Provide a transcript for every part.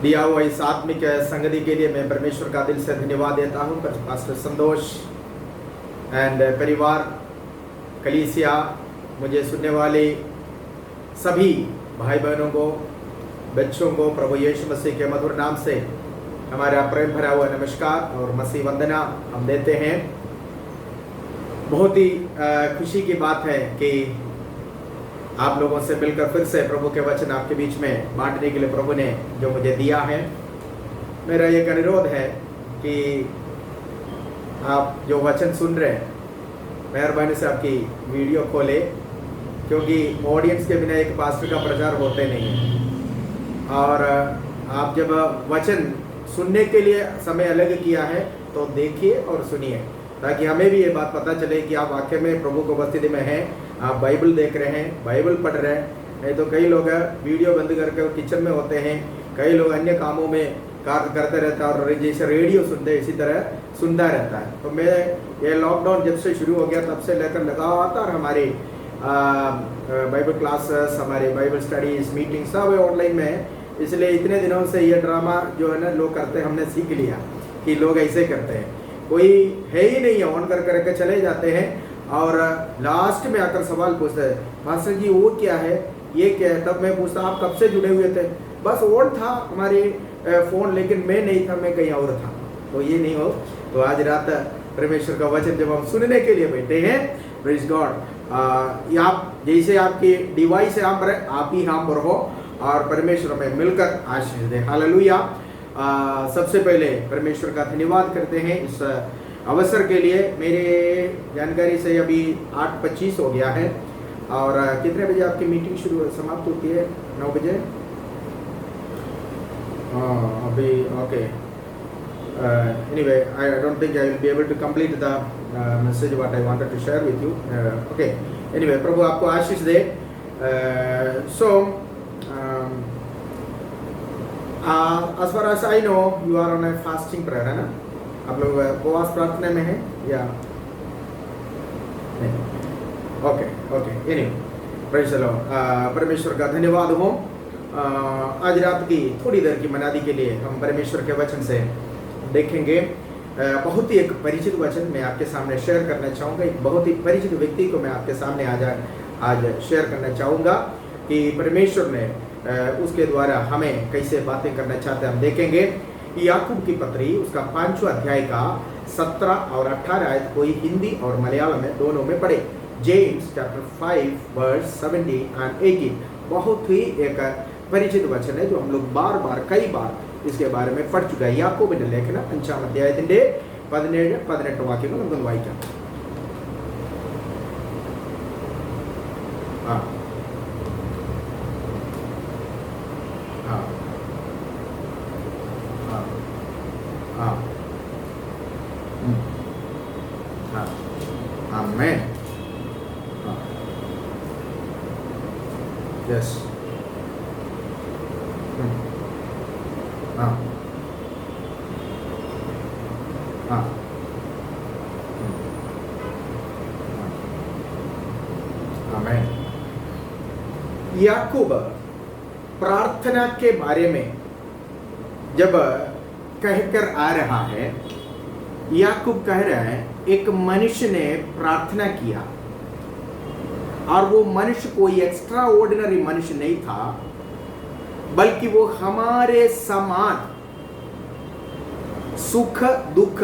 दिया हुआ इस आत्मिक संगति के लिए मैं परमेश्वर का दिल से धन्यवाद देता हूँ। पास्टर संतोष एंड परिवार, कलीसिया, मुझे सुनने वाले सभी भाई बहनों को, बच्चों को प्रभु यीशु मसीह के मधुर नाम से हमारा प्रेम भरा हुआ नमस्कार और मसीह वंदना हम देते हैं। बहुत ही खुशी की बात है कि आप लोगों से मिलकर फिर से प्रभु के वचन आपके बीच में बांटने के लिए प्रभु ने जो मुझे दिया है। मेरा एक अनुरोध है कि आप जो वचन सुन रहे हैं, मेहरबानी से आपकी वीडियो खोले, क्योंकि ऑडियंस के बिना एक पास्टर का प्रचार होते नहीं है। और आप जब वचन सुनने के लिए समय अलग किया है तो देखिए और सुनिए, ताकि हमें भी ये बात पता चले कि आप वाकई में प्रभु की उपस्थिति में हैं, आप बाइबल देख रहे हैं, बाइबल पढ़ रहे हैं। नहीं तो कई लोग वीडियो बंद करके किचन में होते हैं, कई लोग अन्य कामों में कार्य करते रहते हैं और जैसे रेडियो सुनते हैं इसी तरह सुनता रहता है। तो मैं ये लॉकडाउन जब से शुरू हो गया तब से लेकर लगातार हमारे बाइबल क्लासेस, हमारे बाइबल स्टडीज, मीटिंग सब ऑनलाइन में है। इसलिए इतने दिनों से ये ड्रामा जो है ना लोग करते हैं, हमने सीख लिया कि लोग ऐसे करते हैं। कोई है ही नहीं है, ऑन कर करके चले जाते हैं और लास्ट में आकर सवाल पूछते हैं, मास्टर जी वो क्या है, ये क्या है। तब मैं पूछता आप कब से जुड़े हुए थे? बस ऑन था हमारे फ़ोन, लेकिन मैं नहीं था, मैं कहीं और था। तो ये नहीं हो। तो आज रात परमेश्वर का वचन जब हम सुनने के लिए बैठे हैं, प्रेज गॉड, आप जैसे आपकी डिवाइस है आप ही हम रहो और परमेश्वर में मिलकर आशीष दे। हालेलुया। सबसे पहले परमेश्वर का धन्यवाद करते हैं इस अवसर के लिए। मेरे जानकारी से अभी 8:25 हो गया है। और कितने बजे आपकी मीटिंग समाप्त होती है? 9 बजे। अभी okay. Anyway, I don't think I will be able to complete the message what I wanted to share with you. Okay, anyway, प्रभु आपको आशीष दे। as far as I know, you are on a fasting prayer, है ना? आप लोग उपवास प्रार्थना में हैं या नहीं? Okay, anyway, praise the Lord. परमेश्वर का धन्यवाद हो। आज रात की थोड़ी देर की मनादी के लिए हम परमेश्वर के वचन से देखेंगे। बहुत ही एक परिचित वचन मैं आपके सामने शेयर करना चाहूँगा। एक बहुत ही परिचित व्यक्ति को मैं आपके सामने आज शेयर करना चाहूँगा कि परमेश्वर ने उसके द्वारा हमें कैसे बातें करना चाहते हैं, हम देखेंगे। याकूब की पत्री उसका 5वां अध्याय का 17 और 18 आयत को हिंदी और मलयालम में दोनों में पढ़े। जेम्स चैप्टर 5 वर्स 17 एंड 18 बहुत ही एक परिचित वचन है जो हम लोग कई बार इसके बारे में पढ़ चुका है। याकूबिന്റെ ലേഖനം 5-ാം അധ്യായത്തിന്റെ 17-18 വാക്യങ്ങൾ നമുക്കൊന്ന് വായിക്കാം। Amen. Yes. Amen. याकूब प्रार्थना के बारे में जब कहकर आ रहा है, याकूब कह रहा है एक मनुष्य ने प्रार्थना किया और वो मनुष्य कोई एक्स्ट्रा ऑर्डिनरी मनुष्य नहीं था, बल्कि वो हमारे समान सुख दुख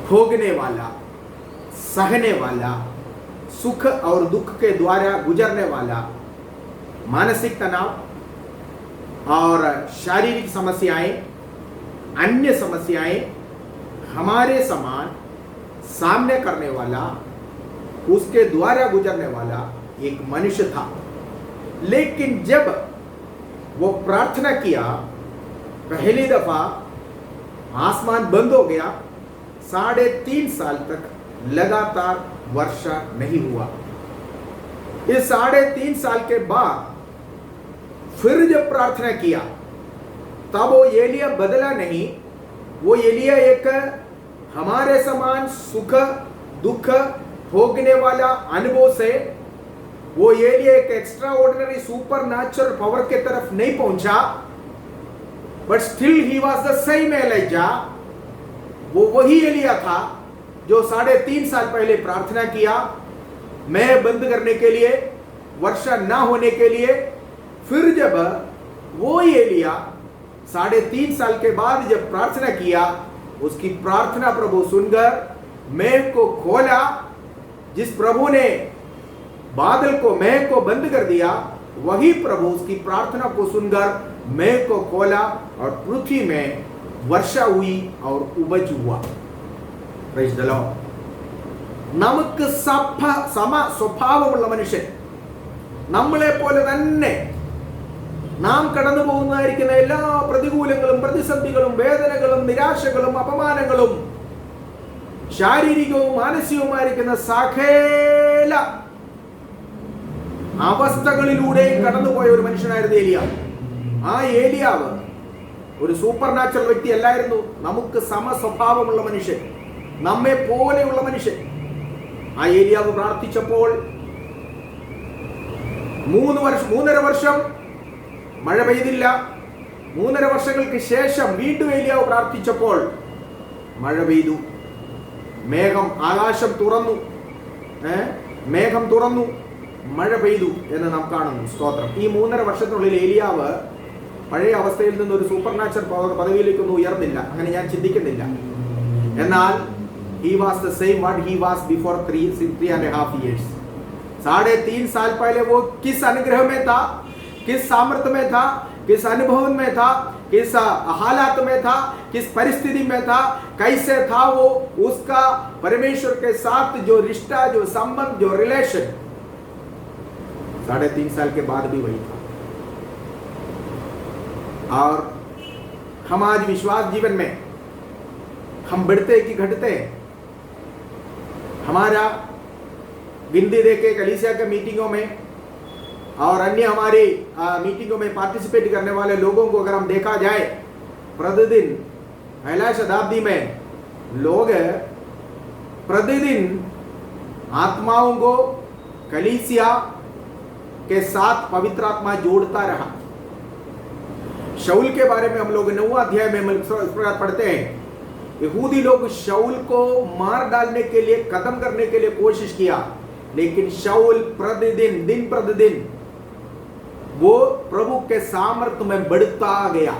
भोगने वाला, सहने वाला, सुख और दुख के द्वारा गुजरने वाला, मानसिक तनाव और शारीरिक समस्याएं, अन्य समस्याएं हमारे समान सामने करने वाला, उसके द्वारा गुजरने वाला एक मनुष्य था। लेकिन जब वो प्रार्थना किया, पहली दफा आसमान बंद हो गया। 3.5 साल तक लगातार वर्षा नहीं हुआ। इस 3.5 साल के बाद फिर जब प्रार्थना किया, तब वो एलिया बदला नहीं। वो एलिया एक हमारे समान सुख दुख भोगने वाला अनुभव से वो एलिया एक extraordinary supernatural power के तरफ नहीं पहुंचा, but still he was the same Elijah. वो वही एलिया था जो 3.5 साल पहले प्रार्थना किया मैं बंद करने के लिए, वर्षा ना होने के लिए। फिर जब वो एलिया 3.5 साल के बाद जब प्रार्थना किया, उसकी प्रार्थना प्रभु सुनकर मेघ को खोला। जिस प्रभु ने बादल को, मेघ को बंद कर दिया, वही प्रभु उसकी प्रार्थना को सुनकर मेघ को खोला और पृथ्वी में वर्षा हुई और उपज हुआ। Praise the Lord. നമുക്ക് സമ സ്വഭാവമുള്ള മനുഷ്യൻ, നമ്മളെ പോലെ തന്നെ നാം കടന്നു പോകുന്നതായിരിക്കുന്ന എല്ലാ പ്രതികൂലങ്ങളും പ്രതിസന്ധികളും വേദനകളും നിരാശകളും അപമാനങ്ങളും ശാരീരികവും മാനസികവുമായിരിക്കുന്ന സകല അവസ്ഥകളിലൂടെയും കടന്നുപോയ ഒരു മനുഷ്യനായിരുന്നു ഏലിയാവ്. ആ ഏലിയാവ് ഒരു സൂപ്പർ നാച്ചുറൽ വ്യക്തി അല്ലായിരുന്നു. നമുക്ക് സമസ്വഭാവമുള്ള മനുഷ്യൻ, നമ്മെ പോലെയുള്ള മനുഷ്യൻ. ആ ഏലിയാവ് പ്രാർത്ഥിച്ചപ്പോൾ 3.5 വർഷം മഴ പെയ്തില്ല. 3.5 വർഷങ്ങൾക്ക് ശേഷം വീണ്ടും ഏലിയാവ് പ്രാർത്ഥിച്ചപ്പോൾ മഴ പെയ്തു. മേഘം, ആകാശം തുറന്നു, മേഘം തുറന്നു, മഴ പെയ്തു എന്ന് നാം കാണുന്നു. സ്തോത്രം. ഈ 3.5 വർഷത്തിനുള്ളിൽ ഏലിയാവ് പഴയ അവസ്ഥയിൽ നിന്ന് ഒരു സൂപ്പർ നാച്ചുറൽ പദവിയിലേക്കൊന്നും ഉയർന്നില്ല. അങ്ങനെ ഞാൻ ചിന്തിക്കുന്നില്ല. എന്നാൽ he was the same what he was before 3.5 years. 3.5 साल पहले वो किस अनुग्रह में था, किस सामर्थ्य में था, किस अनुभव में था, किस हालात में था, किस परिस्थिति में था, कैसे था वो, उसका परमेश्वर के साथ जो रिश्ता, जो संबंध, जो रिलेशन 3.5 साल के बाद भी वही था। और हम आज विश्वास जीवन में हम बढ़ते कि घटते हैं? हमारा गिनती देखे कलीसिया के मीटिंगों में और अन्य हमारी मीटिंगों में पार्टिसिपेट करने वाले लोगों को अगर हम देखा जाए, प्रतिदिन पहला शताब्दी में लोग प्रतिदिन आत्माओं को कलीसिया के साथ पवित्र आत्मा जोड़ता रहा। शाऊल के बारे में हम लोग 9वां अध्याय में इस प्रकार पढ़ते हैं। यहूदी लोग शाऊल को मार डालने के लिए, खत्म करने के लिए कोशिश किया, लेकिन शाऊल प्रतिदिन, दिन प्रतिदिन वो प्रभु के सामर्थ्य में बढ़ता गया.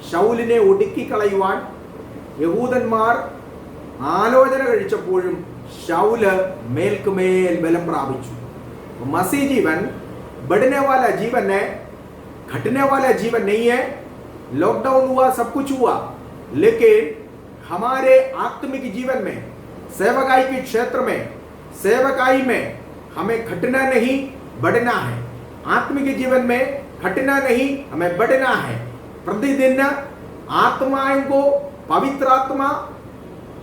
ശൗലിനെ ഒടുക്കി കളയുവാൻ യഹൂദന്മാർ ആലോചന കഴിച്ചപ്പോഴും ശൗല് മേൽക്കുമേൽ ബലം പ്രാപിച്ചു. मसीह जीवन बढ़ने वाला जीवन है, घटने वाला जीवन नहीं है. लॉकडाउन हुआ, सब कुछ हुआ, लेकिन हमारे आत्मिक जीवन में, सेवकाई के क्षेत्र में, सेवकाई में हमें घटना नहीं बढ़ना है. आत्मिक जीवन में घटना नहीं, हमें बढ़ना है. प्रतिदिन आत्माओं को, पवित्र आत्मा,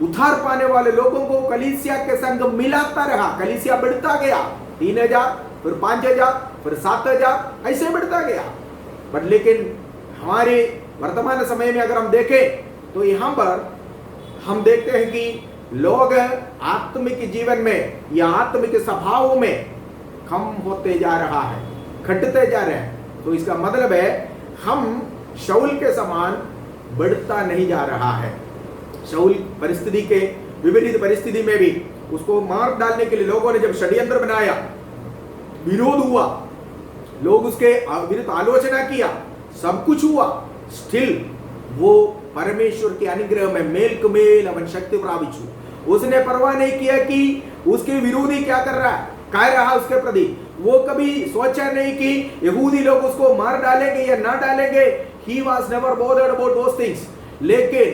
उद्धार पाने वाले लोगों को कलीसिया के संग मिलाता रहा. कलीसिया बढ़ता गया, 3000, फिर 5000, फिर 7000, ऐसे बढ़ता गया. बट लेकिन हमारे वर्तमान समय में अगर हम देखें तो यहाँ पर हम देखते हैं कि लोग आत्मिक जीवन में या आत्मिक स्वभाव में कम होते जा रहा है, घटते जा रहे हैं. तो इसका मतलब है हम शाऊल के समान बढ़ता नहीं जा रहा है. शाऊल परिस्थिति के विपरीत परिस्थिति में भी उसको मार डालने के लिए लोगों ने जब षड्यंत्र बनाया, विरोध हुआ, लोग उसके विरुद्ध आलोचना किया, सब कुछ हुआ, स्टिल वो परमेश्वर के अनुग्रह में मेल कुमेल अवन शक्ति प्रापित. उसने परवाह नहीं किया कि उसके विरोधी क्या कर रहा है, कह रहा उसके प्रति. वो कभी सोचा नहीं कि यहूदी लोग उसको मार डालेंगे या ना डालेंगे. He was never bothered about those things. लेकिन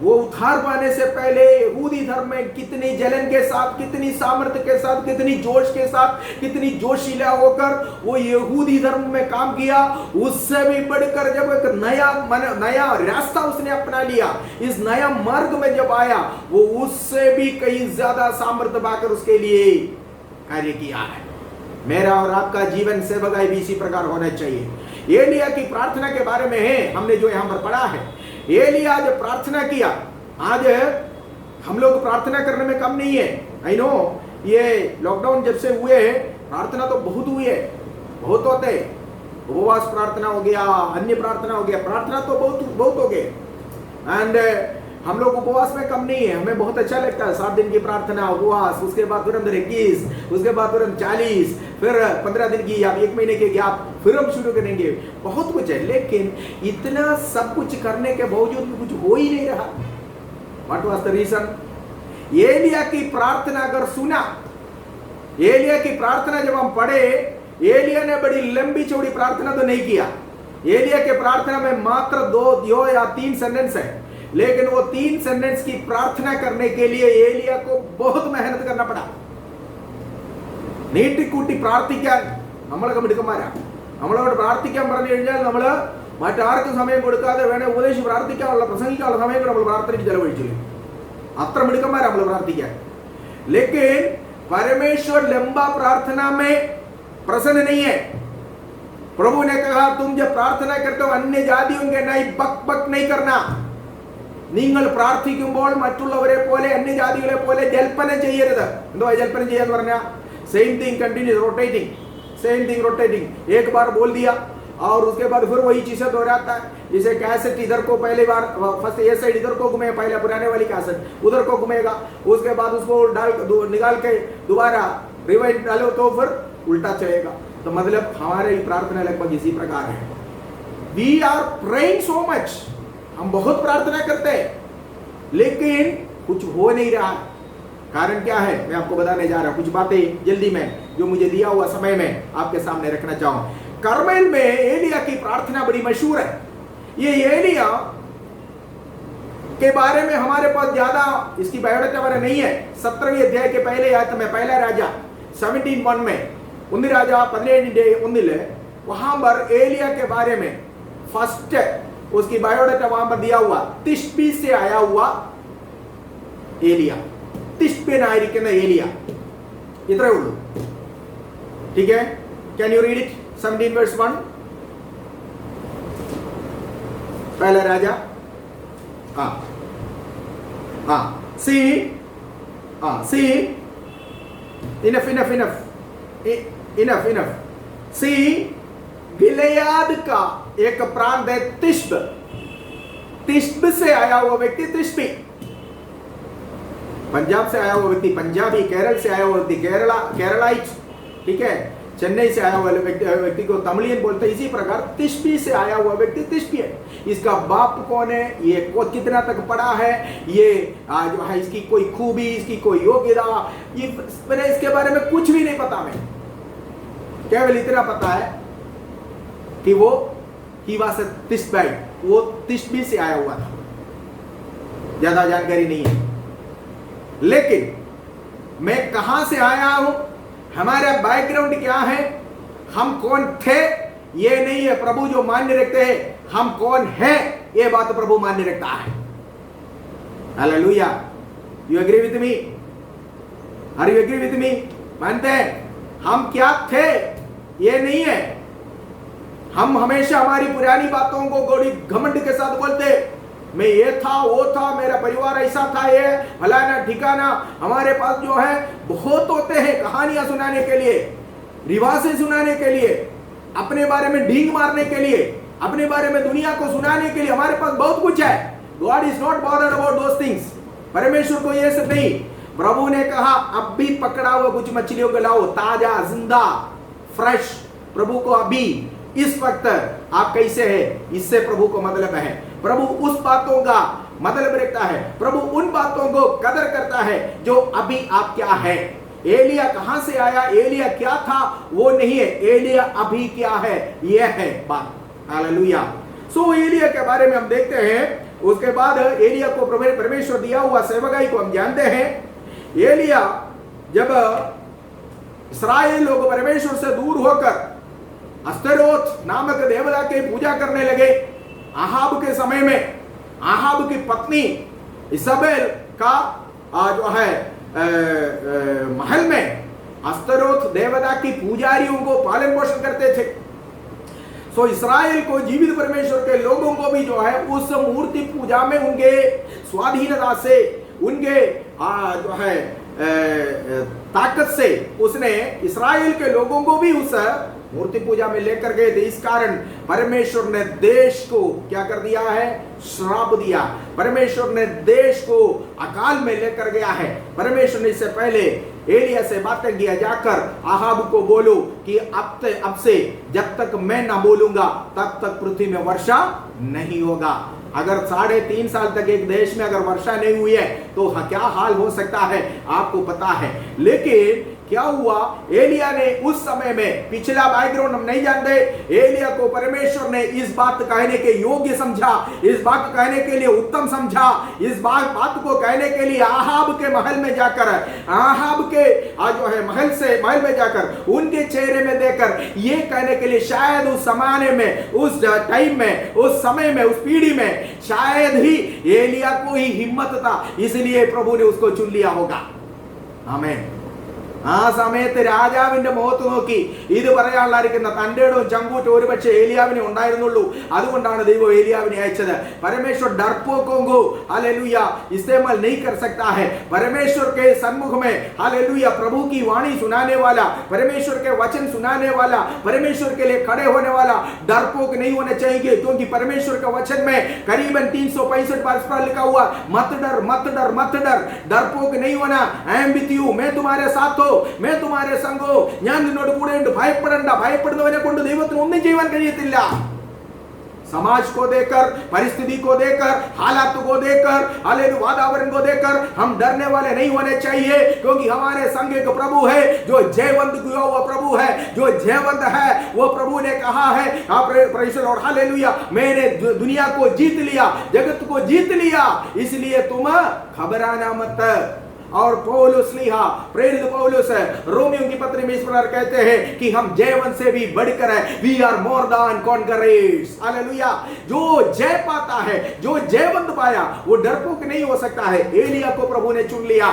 वो उद्धार पाने से पहले यहूदी धर्म में कितनी जलन के साथ, कितनी सामर्थ्य के साथ, कितनी जोश के साथ, कितनी जोशीला होकर वो यहूदी धर्म में काम किया. उससे भी बढ़कर जब एक नया रास्ता उसने अपना लिया, इस नया मार्ग में जब आया, वो उससे भी कहीं ज्यादा सामर्थ्य पाकर उसके लिए कार्य किया है. मेरा और आपका जीवन सेवकाई भी इसी प्रकार होना चाहिए. एलिया की प्रार्थना के बारे में है हमने जो यहाँ पर पढ़ा है. एलिया जब प्रार्थना किया, आज हम लोग प्रार्थना करने में कम नहीं है. आई नो ये लॉकडाउन जब से हुए हैं, प्रार्थना तो बहुत हुई है, बहुत होते हैं, उपवास प्रार्थना हो गया, अन्य प्रार्थना हो गया, प्रार्थना तो बहुत बहुत हो गए। एंड हम लोग उपवास में कम नहीं है, हमें बहुत अच्छा लगता है 7 दिन की प्रार्थना उपवास, उसके बाद तुरंत 21, उसके बाद तुरंत 40, फिर 15 दिन की या 1 महीने के गैप फिर हम शुरू करेंगे, बहुत कुछ है। लेकिन इतना सब कुछ करने के बावजूद भी कुछ हो ही नहीं रहा। What was the reason? Elijah की प्रार्थना अगर सुना, एलिया की प्रार्थना जब हम पढ़े, एलिया ने बड़ी लंबी चौड़ी प्रार्थना तो नहीं किया। एलिया के प्रार्थना में मात्र 2 या 3 सेंटेंस है, लेकिन वो 3 सेंटेंस की प्रार्थना करने के लिए एलिया को बहुत मेहनत करना पड़ा। നീട്ടിക്കൂട്ടി പ്രാർത്ഥിക്കാൻ നമ്മളൊക്കെ മിടുക്കന്മാരാ. നമ്മളോട് പ്രാർത്ഥിക്കാൻ പറഞ്ഞു കഴിഞ്ഞാൽ നമ്മൾ മറ്റാർക്കും സമയം കൊടുക്കാതെ വേണേ ഉപദേശിച്ച് പ്രാർത്ഥിക്കാനുള്ള പ്രസംഗിക്കാനുള്ള സമയം കൂടെ നമ്മൾ പ്രാർത്ഥനയ്ക്ക് ചെലവഴിച്ചില്ല. അത്ര മിടുക്കന്മാരാ നമ്മൾ പ്രാർത്ഥിക്കാൻ. लेकिन परमेश्वर लंबा प्रार्थना में प्रसन्न नहीं है। प्रभु ने कहा तुम जब प्रार्थना करते हो अन्य जातियों के नहीं बक बक नहीं करना. നിങ്ങൾ പ്രാർത്ഥിക്കുമ്പോൾ മറ്റുള്ളവരെ പോലെ അന്യജാതികളെ പോലെ ജൽപ്പന ചെയ്യരുത്. എന്തോ ജൽപ്പന ചെയ്യാന്ന് പറഞ്ഞാൽ same thing continue rotating, same thing rotating, एक बार बोल दिया और उसके बाद फिर वही चीजें दोहराता है. जैसे कैसेट इधर को पहली बार फर्स्ट ये साइड इधर को घुमेगा, पहले पुराने वाली कैसेट उधर को घुमेगा, उसके बाद उसको निकाल के दोबारा रिवाइंड डालो तो फिर उल्टा चलेगा. तो मतलब हमारे प्रार्थना लगभग इसी प्रकार है. We are praying so much, हम बहुत प्रार्थना करते हैं लेकिन कुछ हो नहीं रहा. कारण क्या है मैं आपको बताने जा रहा हूं. कुछ बातें जल्दी में जो मुझे दिया हुआ समय में आपके सामने रखना चाहूं. कर्मेल में एलिया की प्रार्थना बड़ी मशहूर है. ये एलिया के बारे में हमारे पास ज्यादा इसकी बायोडाटा हमारा नहीं है. 17वें अध्याय के पहले आयत में पहला राजा 17:1 में 1 राजा 17:1 वहां पर एलिया के बारे में फर्स्ट उसकी बायोडाटा वहां पर दिया हुआ. तिश्बी से आया हुआ एलिया, തിഷ്ബ്യനായിരിക്കുന്ന ഏലിയ, ഇത്രേ ഉള്ളൂ. ठीक है, कैन यू रीड इट? 17:1 पहला राजा. सी इनफ सी गिलेयाद का एक प्रांत है तिश्ब. तिश्ब से आया हुआ व्यक्ति तिश्बी, पंजाब से आया हुआ व्यक्ति पंजाबी, केरल से आया हुआ व्यक्ति केरलाइट, ठीक है, चेन्नई से आया हुआ व्यक्ति को तमिलियन बोलते हैं. इसी प्रकार तिश्बी से आया हुआ व्यक्ति तिश्बी है. इसका बाप कौन है, ये कितना तक पढ़ा है, ये जो है इसकी कोई खूबी, इसकी कोई योग्यता, ये मैंने इसके बारे में कुछ भी नहीं पता. मैं केवल इतना पता है कि वो ही वाज अ तिश्बाइट, वो तिश्बी से आया हुआ था. ज्यादा जानकारी नहीं है. लेकिन मैं कहां से आया हूं, हमारा बैकग्राउंड क्या है, हम कौन थे, ये नहीं है प्रभु जो मान्य रखते हैं. हम कौन है ये बात प्रभु मान्य रखता है. Hallelujah. You agree with me? Are you agree with me? मानते हैं हम क्या थे ये नहीं है. हम हमेशा हमारी पुरानी बातों को बड़ी घमंड के साथ बोलते, मैं ये था वो था, मेरा परिवार ऐसा था, ये फलाना ठिकाना. हमारे पास जो है बहुत होते हैं कहानियां सुनाने के लिए, रिवाजें सुनाने के लिए, अपने बारे में ढींग मारने के लिए, अपने बारे में दुनिया को सुनाने के लिए हमारे पास बहुत कुछ है. God is not bothered about those things. परमेश्वर को ये सब नहीं. प्रभु ने कहा अब भी पकड़ा हुआ कुछ मछलियों को लाओ, ताजा जिंदा फ्रेश. प्रभु को अभी इस वक्त आप कैसे हैं, इससे प्रभु को मतलब है. प्रभु उस बातों का मतलब रखता है, प्रभु उन बातों को कदर करता है जो अभी आप क्या है. एलिया कहां से आया, एलिया क्या था वो नहीं है, एलिया अभी क्या है यह है बात. हालेलुया. सो एलिया के बारे में हम देखते हैं. उसके बाद एलिया को परमेश्वर दिया हुआ सेवकाई को हम जानते हैं. एलिया जब इस्राएल लोग परमेश्वर से दूर होकर अस्तरोथ नामक देवता की पूजा करने लगे, आहाब के समय में आहाब की पत्नी इसाबेल का जो है महल में अस्तरोथ देवता की पुजारियों को पालन पोषण करते थे. सो इस्राएल को जीवित परमेश्वर के लोगों को भी जो है उस मूर्ति पूजा में उनके स्वाधीनता से, उनके जो है ताकत से उसने इस्राएल के लोगों को भी उस मूर्ति पूजा में लेकर गए थे। इस कारण परमेश्वर ने देश को क्या कर दिया है? श्राप दिया। परमेश्वर ने देश को अकाल में लेकर गया है। परमेश्वर ने इससे पहले एलिया से बातें किया, जाकर आहाब को बोलो कि अब से जब तक मैं ना बोलूंगा तब तक पृथ्वी में वर्षा नहीं होगा। अगर 3.5 साल तक एक देश में अगर वर्षा नहीं हुई है तो क्या हाल हो सकता है आपको पता है। लेकिन क्या हुआ? एलिया ने उस समय में, पिछला बैकग्राउंड हम नहीं जानते, एलिया को परमेश्वर ने इस बात कहने के योग्य समझा, इस बात कहने के लिए उत्तम समझा, इस बात को कहने के लिए आहाब के महल में जाकर, आहाब के जो है महल में जाकर उनके चेहरे में देखकर ये कहने के लिए, शायद उस जमाने में, उस टाइम में, उस समय में, उस पीढ़ी में शायद ही एलिया को ही हिम्मत था, इसलिए प्रभु ने उसको चुन लिया होगा। आमीन। ആ സമയത്ത് രാജാവിന്റെ മുഖത്ത് നോക്കി ഇത് പറയാനുള്ള തന്റെ ചങ്കൂറ്റ് ഒരുപക്ഷെ ഏലിയാവിനെ ഉണ്ടായിരുന്നുള്ളൂ. അതുകൊണ്ടാണ് ദൈവം ഏലിയാവിനെ അയച്ചത്. परमेश्वर डरपोकों को हालेलुया इस्तेमाल नहीं कर सकता है। परमेश्वर के सन्मुख में हालेलुया प्रभु की वाणी सुनाने वाला, परमेश्वर के वचन सुनाने वाला, परमेश्वर के लिए खड़े होने वाला डरपोक नहीं होने चाहिए, क्योंकि परमेश्वर के वचन में करीबन 365 बार लिखा हुआ, मत डर मत डर मत डर, डरपोक नहीं होना। आई एम विथ यू, मैं तुम्हारे साथ हूं, मैं तुम्हारे संग हूं, ഞാൻ നിന്നോട് കൂടെയുണ്ട്, ഭയപ്പെടണ്ട. ഭയപ്പെടുന്നവനെ കൊണ്ട് ദൈവത്തിന് ഒന്നും ചെയ്യാൻ കഴിയത്തില്ല. समाज को देखकर, परिस्थिति को देखकर, हालात को देखकर, हालेलुया वातावरण को देखकर हम डरने वाले नहीं होने चाहिए, क्योंकि हमारे संग एक प्रभु है जो जयवंत हुआ हुआ प्रभु है, जो जयवंत है। वो प्रभु ने कहा है, प्रेज़ द लॉर्ड, हालेलुया, मैंने दुनिया को जीत लिया, जगत को जीत लिया, इसलिए तुम घबराना मत। और पौलुस लिखा, प्रेरित पौलुस रोमियों की पत्री में इस प्रकार कहते हैं कि हम जयवंत से भी बढ़कर है, we are more than conquerors. Hallelujah. जो जय पाता है, जो जयवंत पाया, वो डरपोक नहीं हो सकता है। एलिया को प्रभु ने चुन लिया,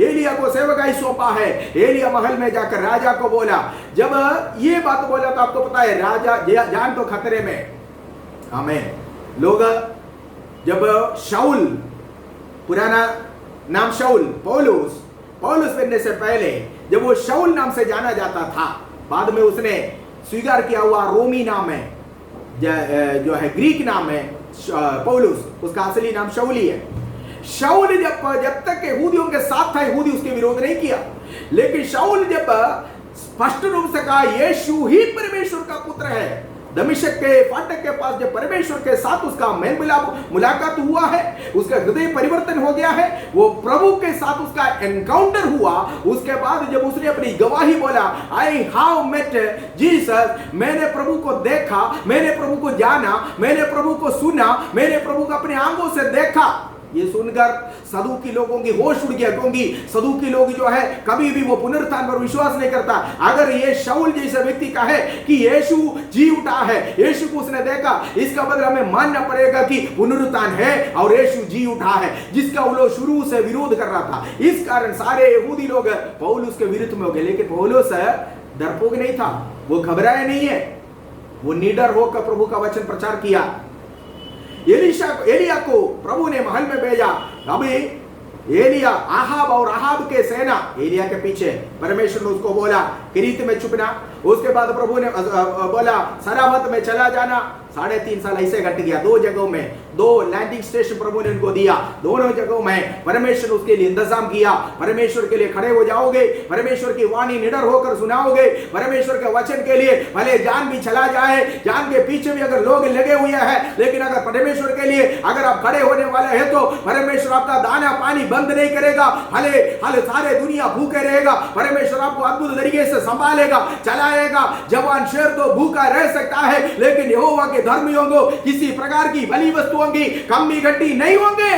एलिया को सेवकाई सौंपा है। एलिया महल में जाकर राजा को बोला, जब ये बात बोला तो आपको पता है राजा जान तो खतरे में। आमीन। लोग जब शाऊल, पुराना नाम शाऊल, पौलुस बनने से पहले जब वो शाऊल नाम से जाना जाता था, बाद में उसने स्वीकार किया हुआ रोमी नाम है, जो है ग्रीक नाम है पौलुस, उसका असली नाम शाऊल ही है। शाऊल जब तक यहूदियों के साथ था, यहूदी उसके विरोध नहीं किया, लेकिन शाऊल जब स्पष्ट रूप से कहा यीशु ही परमेश्वर का पुत्र है, दमिश्क के फाटक के पास जब परमेश्वर के साथ उसका मेल मुलाकात हुआ है, उसका हृदय परिवर्तन हो गया है, वो प्रभु के साथ उसका एनकाउंटर हुआ, उसके बाद जब उसने अपनी गवाही बोला, आई हैव मेट जीसस, मैंने प्रभु को देखा, मैंने प्रभु को जाना, मैंने प्रभु को सुना, मैंने प्रभु को अपने आंखों से देखा। ये सुनकर सदूकी लोगों की होश उड़ गया, क्योंकि सदूकी लोग जो है कभी भी वो पुनरुत्थान पर विश्वास नहीं करता। अगर ये शाऊल जैसे व्यक्ति का है कि यीशु जी उठा है, यीशु को उसने देखा, इसका मतलब हमें मानना पड़ेगा कि पुनरुत्थान है और यीशु जी उठा है, जिसका वो लोग शुरू से विरोध कर रहा था। इस कारण सारे यहूदी लोग पौलुस के विरुद्ध में हो गए, लेकिन पौलुस डरपोक नहीं था, वो घबराया नहीं है, वो निडर होकर प्रभु का वचन प्रचार किया। एलिया को प्रभु ने महल में भेजा। अभी एलिया, आहाब और आहाब के सेना एलिया के पीछे, परमेश्वर ने उसको बोला किरीत में छुपना, उसके बाद प्रभु ने बोला सराफत में चला जाना। 3.5 साल ऐसे घट गया। 2 जगहों में 2 लैंडिंग स्टेशन प्रभु ने उनको दिया, दोनों जगहों में परमेश्वर उसके लिए इंतजाम किया। परमेश्वर के लिए खड़े हो जाओगे, परमेश्वर की वाणी निडर होकर सुनाओगे, परमेश्वर के वचन के लिए भले जान भी चला जाए, जान के पीछे भी अगर लोग लगे हुए हैं, लेकिन अगर परमेश्वर के लिए अगर आप खड़े होने वाले हैं तो परमेश्वर आपका दाना पानी बंद नहीं करेगा। भले सारे दुनिया भूखे रहेगा, परमेश्वर आपको अद्भुत तरीके से संभालेगा, चलाएगा। जवान शेर तो भूखा रह सकता है, लेकिन यहोवा के धर्मियों को किसी प्रकार की बलि वस्तुओं की कमी घटी नहीं होंगे।